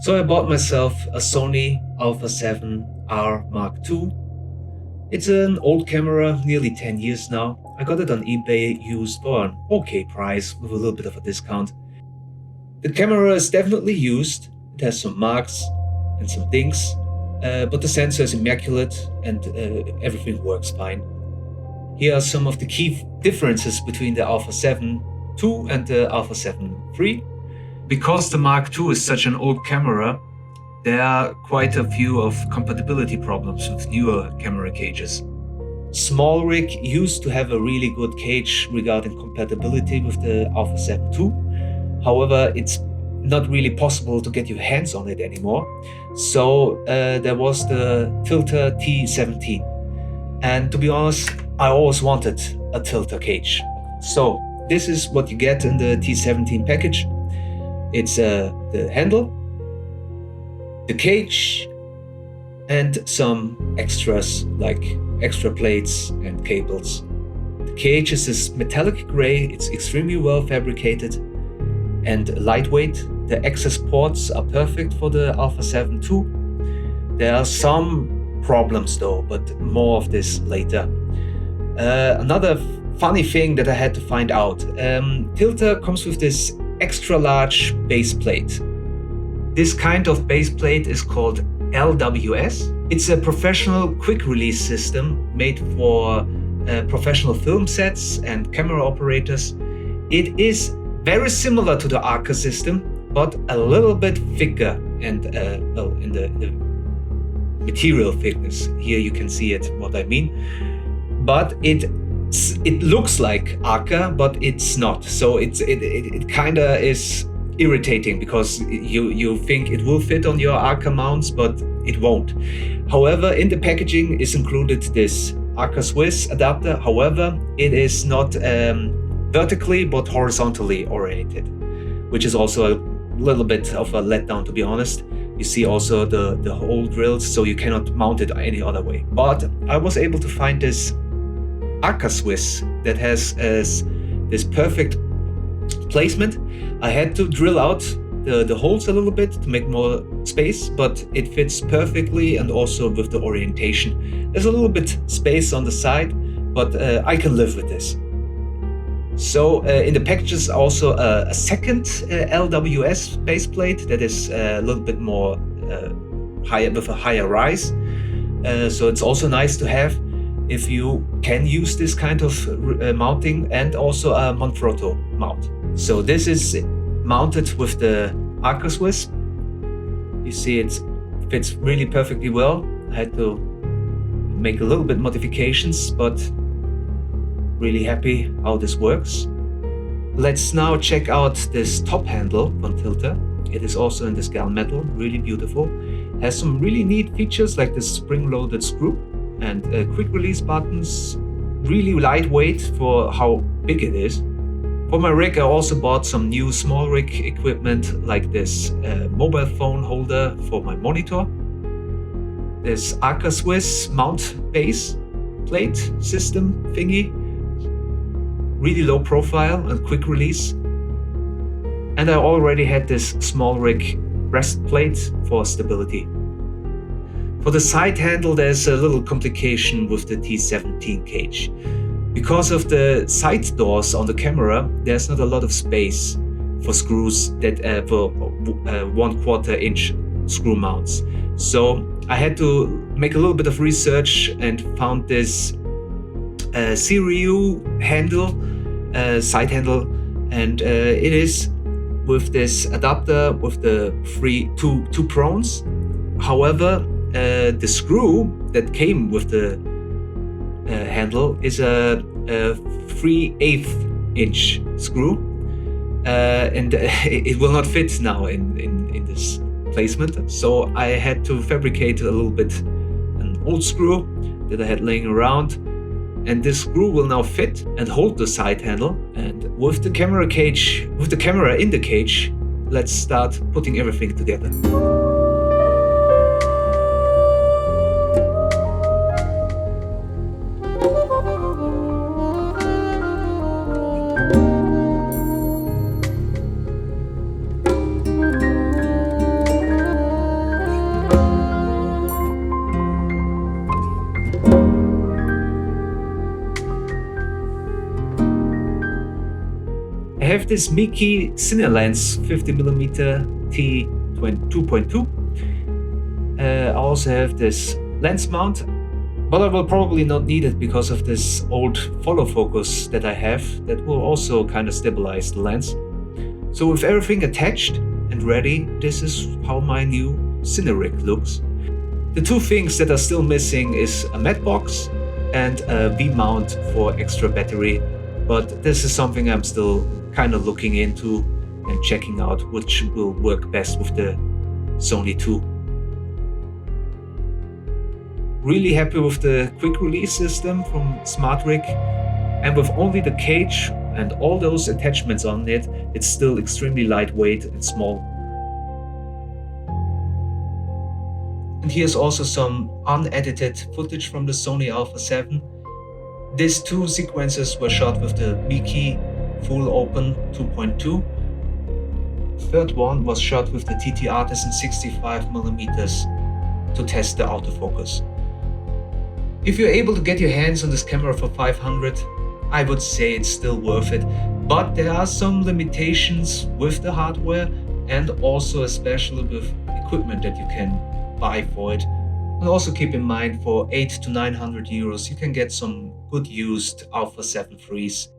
So I bought myself a Sony Alpha 7 R Mark II. It's an old camera, nearly 10 years now. I got it on eBay used for an okay price with a little bit of a discount. The camera is definitely used. It has some marks and some dings, but the sensor is immaculate and everything works fine. Here are some of the key differences between the Alpha 7 II and the Alpha 7 III. Because the Mark II is such an old camera, there are quite a few of compatibility problems with newer camera cages. SmallRig used to have a really good cage regarding compatibility with the Alpha 7 II. However, it's not really possible to get your hands on it anymore. So there was the Tilta T17. And to be honest, I always wanted a Tilta cage. So this is what you get in the T17 package. It's the handle, the cage, and some extras like extra plates and cables. The cage is this metallic gray. It's extremely well fabricated and lightweight. The access ports are perfect for the Alpha 7 II. There are some problems though, but more of this later. Another funny thing that I had to find out. Tilta comes with this extra large base plate. This kind of base plate is called LWS. It's a professional quick release system made for professional film sets and camera operators. It is very similar to the Arca system, but a little bit thicker and in the material thickness. Here you can see it, what I mean. But it looks like Arca, but it's not. So it kind of is irritating because you think it will fit on your Arca mounts, but it won't. However, in the packaging is included this Arca Swiss adapter. However, it is not vertically but horizontally oriented, which is also a little bit of a letdown, to be honest. You see also the hole drills, so you cannot mount it any other way. But I was able to find this Arca Swiss that has this perfect placement. I had to drill out the holes a little bit to make more space, but it fits perfectly, and also with the orientation. There's a little bit space on the side, but I can live with this. So in the package is also a second LWS base plate that is a little bit more higher, with a higher rise. So it's also nice to have if you can use this kind of mounting, and also a Manfrotto mount. So this is mounted with the Arca Swiss. You see it fits really perfectly well. I had to make a little bit modifications, but really happy how this works. Let's now check out this top handle from Tilta. It is also in this gal metal, really beautiful. Has some really neat features like this spring-loaded screw and quick release buttons. Really lightweight for how big it is. For my rig, I also bought some new SmallRig equipment like this mobile phone holder for my monitor. This Arca Swiss mount base plate system thingy. Really low profile and quick release. And I already had this SmallRig breastplate for stability. For the side handle, there's a little complication with the T17 Cage. Because of the side doors on the camera, there's not a lot of space for screws that for 1/4 inch screw mounts. So I had to make a little bit of research and found this Siriu handle, side handle, and it is with this adapter with the two prongs. However, the screw that came with the handle is a 3/8 inch screw, and it will not fit now in this placement. So I had to fabricate a little bit an old screw that I had laying around, and this screw will now fit and hold the side handle. And with the camera in the cage, let's start putting everything together. this Miki Cine Lens 50mm T2.2. I also have this lens mount, but I will probably not need it because of this old follow focus that I have that will also kind of stabilize the lens. So with everything attached and ready, this is how my new Cine rig looks. The two things that are still missing is a mat box and a V-mount for extra battery, but this is something I'm still kind of looking into and checking out which will work best with the Sony 2. Really happy with the quick release system from SmartRig, and with only the cage and all those attachments on it, it's still extremely lightweight and small. And here's also some unedited footage from the Sony Alpha 7. These two sequences were shot with the Miki Full Open 2.2. Third one was shot with the TTR-Artisan 65mm to test the autofocus. If you're able to get your hands on this camera for $500, I would say it's still worth it, but there are some limitations with the hardware and also especially with equipment that you can buy for it. And also keep in mind, for 800 to 900 euros you can get some good used Alpha 7 IIIs.